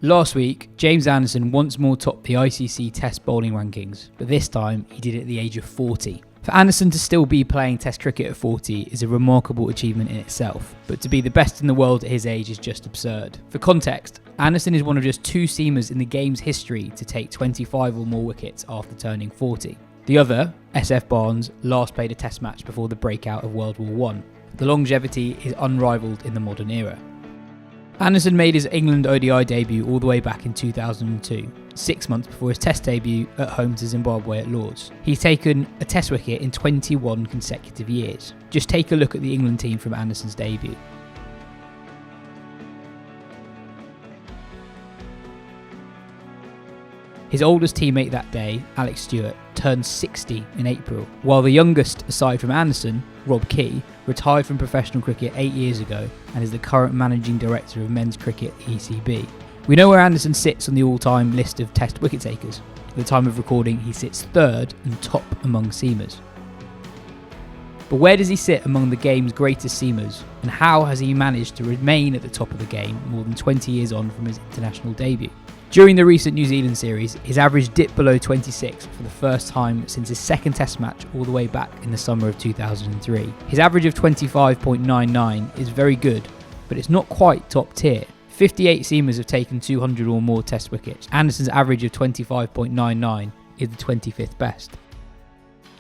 Last week, James Anderson once more topped the ICC Test bowling rankings, but this time he did it at the age of 40. For Anderson to still be playing Test cricket at 40 is a remarkable achievement in itself, but to be the best in the world at his age is just absurd. For context, Anderson is one of just 2 seamers in the game's history to take 25 or more wickets after turning 40. The other, SF Barnes, last played a Test match before the breakout of World War I. The longevity is unrivaled in the modern era. Anderson made his England ODI debut all the way back in 2002, 6 months before his Test debut at home to Zimbabwe at Lord's. He's taken a Test wicket in 21 consecutive years. Just take a look at the England team from Anderson's debut. His oldest teammate that day, Alex Stewart, turned 60 in April, while the youngest, aside from Anderson, Rob Key, retired from professional cricket 8 years ago and is the current managing director of men's cricket ECB. We know where Anderson sits on the all-time list of Test wicket takers. At the time of recording, he sits 3rd and top among seamers. But where does he sit among the game's greatest seamers, and how has he managed to remain at the top of the game more than 20 years on from his international debut? During the recent New Zealand series, his average dipped below 26 for the first time since his second Test match all the way back in the summer of 2003. His average of 25.99 is very good, but it's not quite top tier. 58 seamers have taken 200 or more Test wickets. Anderson's average of 25.99 is the 25th best.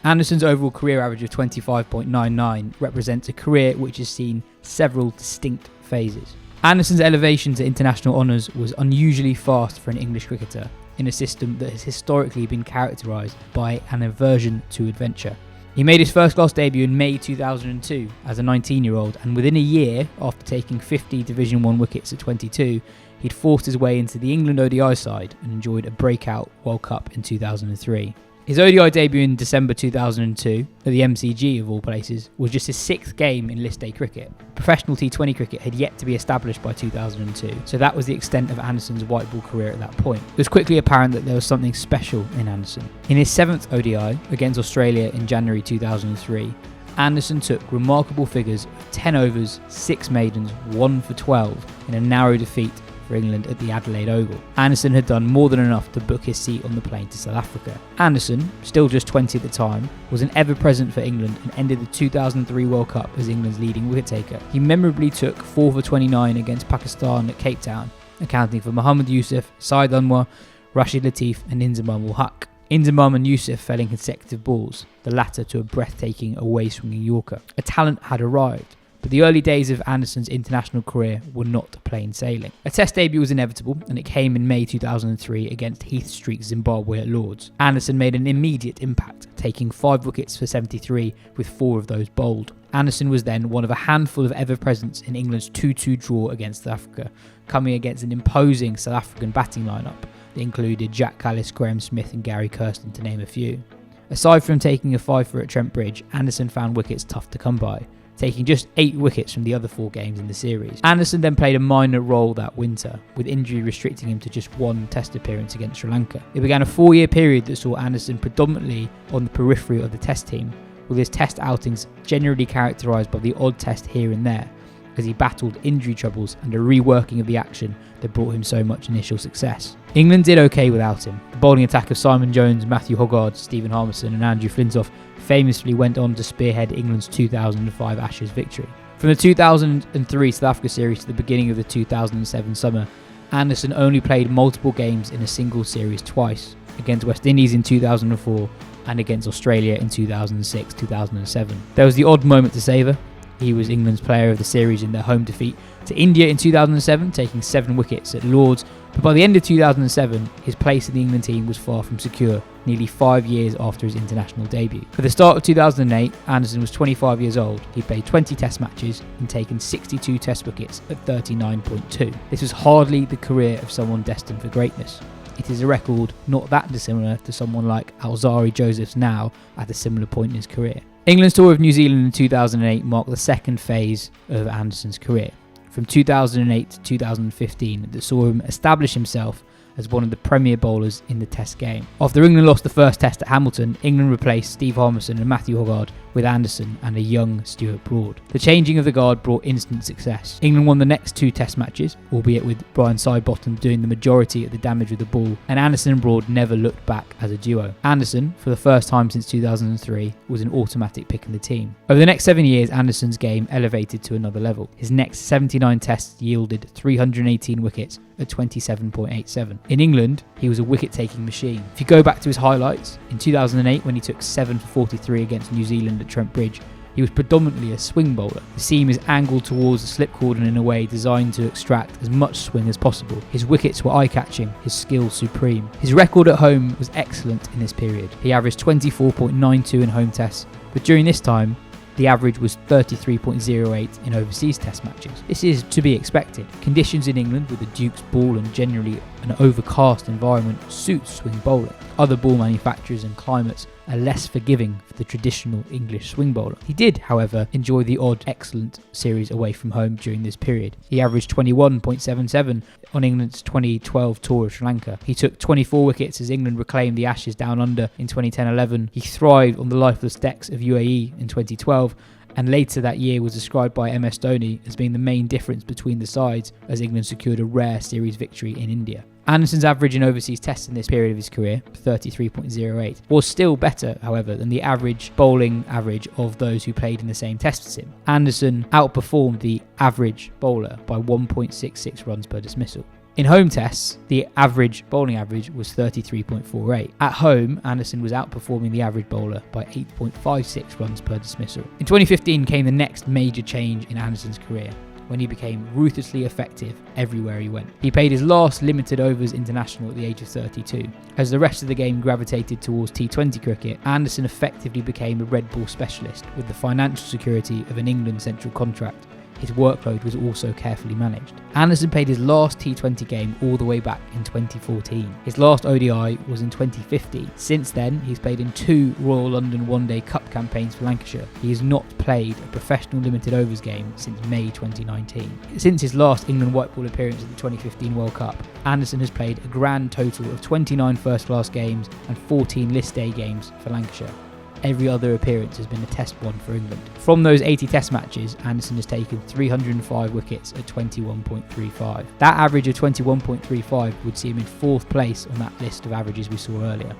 Anderson's overall career average of 25.99 represents a career which has seen several distinct phases. Anderson's elevation to international honours was unusually fast for an English cricketer in a system that has historically been characterised by an aversion to adventure. He made his first-class debut in May 2002 as a 19-year-old, and within a year, after taking 50 Division 1 wickets at 22, he'd forced his way into the England ODI side and enjoyed a breakout World Cup in 2003. His ODI debut in December 2002, at the MCG of all places, was just his 6th game in list A cricket. Professional T20 cricket had yet to be established by 2002, so that was the extent of Anderson's white ball career at that point. It was quickly apparent that there was something special in Anderson. In his 7th ODI, against Australia in January 2003, Anderson took remarkable figures of 10 overs, 6 maidens, 1 for 12 in a narrow defeat for England at the Adelaide Oval. Anderson had done more than enough to book his seat on the plane to South Africa. Anderson, still just 20 at the time, was an ever-present for England and ended the 2003 World Cup as England's leading wicket-taker. He memorably took 4 for 29 against Pakistan at Cape Town, accounting for Mohammad Yusuf, Syed Anwar, Rashid Latif and Inzamam ul Haq. Inzamam and Yusuf fell in consecutive balls, the latter to a breathtaking away-swinging Yorker. A talent had arrived, but the early days of Anderson's international career were not plain sailing. A Test debut was inevitable, and it came in May 2003 against Heath Street Zimbabwe at Lord's. Anderson made an immediate impact, taking 5 wickets for 73, with 4 of those bowled. Anderson was then one of a handful of ever-presents in England's 2-2 draw against South Africa, coming against an imposing South African batting lineup that included Jack Callis, Graham Smith and Gary Kirsten, to name a few. Aside from taking a 5-for at Trent Bridge, Anderson found wickets tough to come by, taking just 8 wickets from the other 4 games in the series. Anderson then played a minor role that winter, with injury restricting him to just 1 Test appearance against Sri Lanka. It began a 4-year period that saw Anderson predominantly on the periphery of the Test team, with his Test outings generally characterised by the odd Test here and there, as he battled injury troubles and a reworking of the action that brought him so much initial success. England did okay without him. The bowling attack of Simon Jones, Matthew Hoggard, Stephen Harmison and Andrew Flintoff famously went on to spearhead England's 2005 Ashes victory. From the 2003 South Africa series to the beginning of the 2007 summer, Anderson only played multiple games in a single series twice, against West Indies in 2004 and against Australia in 2006-2007. There was the odd moment to savour. He was England's player of the series in their home defeat to India in 2007, taking 7 wickets at Lord's, but by the end of 2007, his place in the England team was far from secure, nearly 5 years after his international debut. For the start of 2008, Anderson was 25 years old. He played 20 Test matches and taken 62 Test wickets at 39.2. This was hardly the career of someone destined for greatness. It is a record not that dissimilar to someone like Alzari Joseph's now at a similar point in his career. England's tour of New Zealand in 2008 marked the second phase of Anderson's career, from 2008 to 2015, that saw him establish himself as one of the premier bowlers in the Test game. After England lost the first Test at Hamilton, England replaced Steve Harmison and Matthew Hoggard with Anderson and a young Stuart Broad. The changing of the guard brought instant success. England won the next 2 test matches, albeit with Brian Sidebottom doing the majority of the damage with the ball, and Anderson and Broad never looked back as a duo. Anderson, for the first time since 2003, was an automatic pick in the team. Over the next 7 years, Anderson's game elevated to another level. His next 79 tests yielded 318 wickets at 27.87. In England, he was a wicket-taking machine. If you go back to his highlights, in 2008 when he took 7 for 43 against New Zealand at Trent Bridge, he was predominantly a swing bowler. The seam is angled towards the slip cordon in a way designed to extract as much swing as possible. His wickets were eye-catching, his skill supreme. His record at home was excellent in this period. He averaged 24.92 in home tests, but during this time, the average was 33.08 in overseas test matches. This is to be expected. Conditions in England with the Duke's ball and generally an overcast environment suit swing bowling. Other ball manufacturers and climates are less forgiving for the traditional English swing bowler. He did, however, enjoy the odd excellent series away from home during this period. He averaged 21.77 on England's 2012 tour of Sri Lanka. He took 24 wickets as England reclaimed the Ashes down under in 2010-11. He thrived on the lifeless decks of UAE in 2012, and later that year was described by MS Dhoni as being the main difference between the sides as England secured a rare series victory in India. Anderson's average in overseas tests in this period of his career, 33.08, was still better, however, than the average bowling average of those who played in the same test as him. Anderson outperformed the average bowler by 1.66 runs per dismissal. In home tests, the average bowling average was 33.48. At home, Anderson was outperforming the average bowler by 8.56 runs per dismissal. In 2015 came the next major change in Anderson's career, when he became ruthlessly effective everywhere he went. He played his last limited overs international at the age of 32. As the rest of the game gravitated towards T20 cricket, Anderson effectively became a red ball specialist with the financial security of an England central contract. His workload was also carefully managed. Anderson played his last T20 game all the way back in 2014. His last ODI was in 2015. Since then, he's played in 2 Royal London One Day Cup campaigns for Lancashire. He has not played a professional limited overs game since May 2019. Since his last England white ball appearance at the 2015 World Cup, Anderson has played a grand total of 29 first-class games and 14 list day games for Lancashire. Every other appearance has been a test one for England. From those 80 test matches, Anderson has taken 305 wickets at 21.35. That average of 21.35 would see him in 4th place on that list of averages we saw earlier.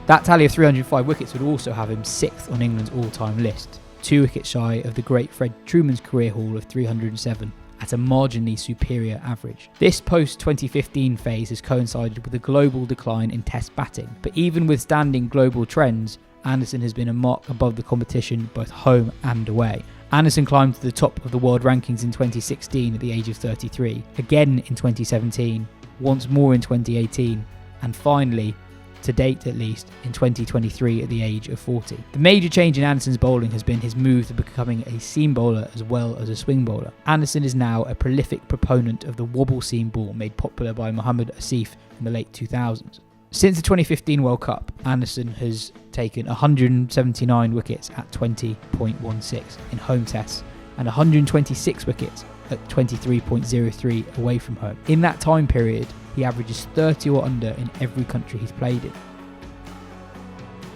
That tally of 305 wickets would also have him 6th on England's all-time list, 2 wickets shy of the great Fred Truman's career haul of 307. At a marginally superior average. This post-2015 phase has coincided with a global decline in test batting, but even withstanding global trends, Anderson has been a mark above the competition both home and away. Anderson climbed to the top of the world rankings in 2016 at the age of 33, again in 2017, once more in 2018, and finally, to date at least, in 2023 at the age of 40. The major change in Anderson's bowling has been his move to becoming a seam bowler as well as a swing bowler. Anderson is now a prolific proponent of the wobble seam ball made popular by Mohammad Asif in the late 2000s. Since the 2015 World Cup, Anderson has taken 179 wickets at 20.16 in home tests and 126 wickets at 23.03 away from home. In that time period, he averages 30 or under in every country he's played in.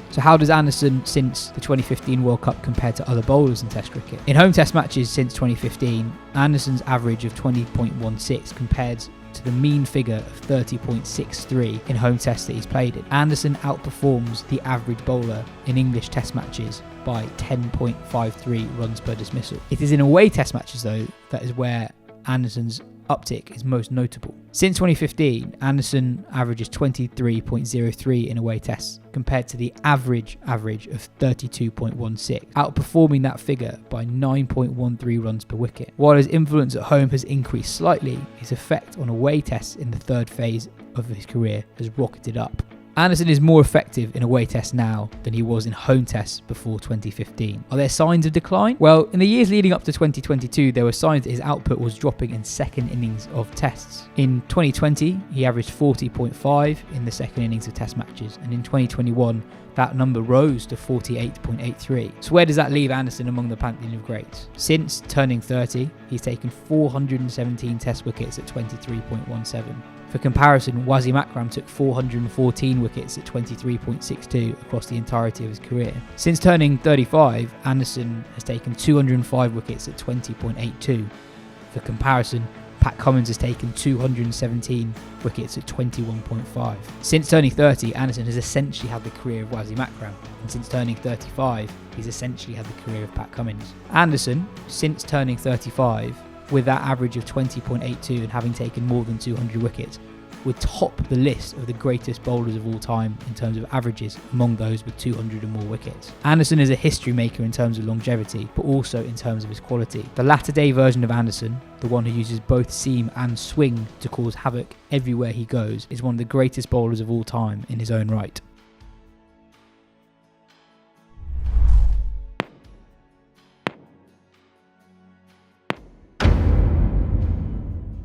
So how does Anderson since the 2015 World Cup compare to other bowlers in Test cricket? In home Test matches since 2015, Anderson's average of 20.16 compared to the mean figure of 30.63 in home tests that he's played in. Anderson outperforms the average bowler in English test matches by 10.53 runs per dismissal. It is in away test matches though that is where Anderson's uptick is most notable. Since 2015, Anderson averages 23.03 in away tests compared to the average of 32.16, outperforming that figure by 9.13 runs per wicket. While his influence at home has increased slightly, his effect on away tests in the 3rd phase of his career has rocketed up. Anderson is more effective in away tests now than he was in home tests before 2015. Are there signs of decline? Well, in the years leading up to 2022, there were signs that his output was dropping in second innings of tests. In 2020, he averaged 40.5 in the second innings of test matches, and in 2021, that number rose to 48.83. So where does that leave Anderson among the pantheon of greats? Since turning 30, he's taken 417 test wickets at 23.17. For comparison, Wazim Akram took 414 wickets at 23.62 across the entirety of his career. Since turning 35, Anderson has taken 205 wickets at 20.82. For comparison, Pat Cummins has taken 217 wickets at 21.5. Since turning 30, Anderson has essentially had the career of Wazim Akram, and since turning 35, he's essentially had the career of Pat Cummins. Anderson, since turning 35, with that average of 20.82 and having taken more than 200 wickets, would top the list of the greatest bowlers of all time in terms of averages among those with 200 or more wickets. Anderson is a history maker in terms of longevity, but also in terms of his quality. The latter day version of Anderson, the one who uses both seam and swing to cause havoc everywhere he goes, is one of the greatest bowlers of all time in his own right.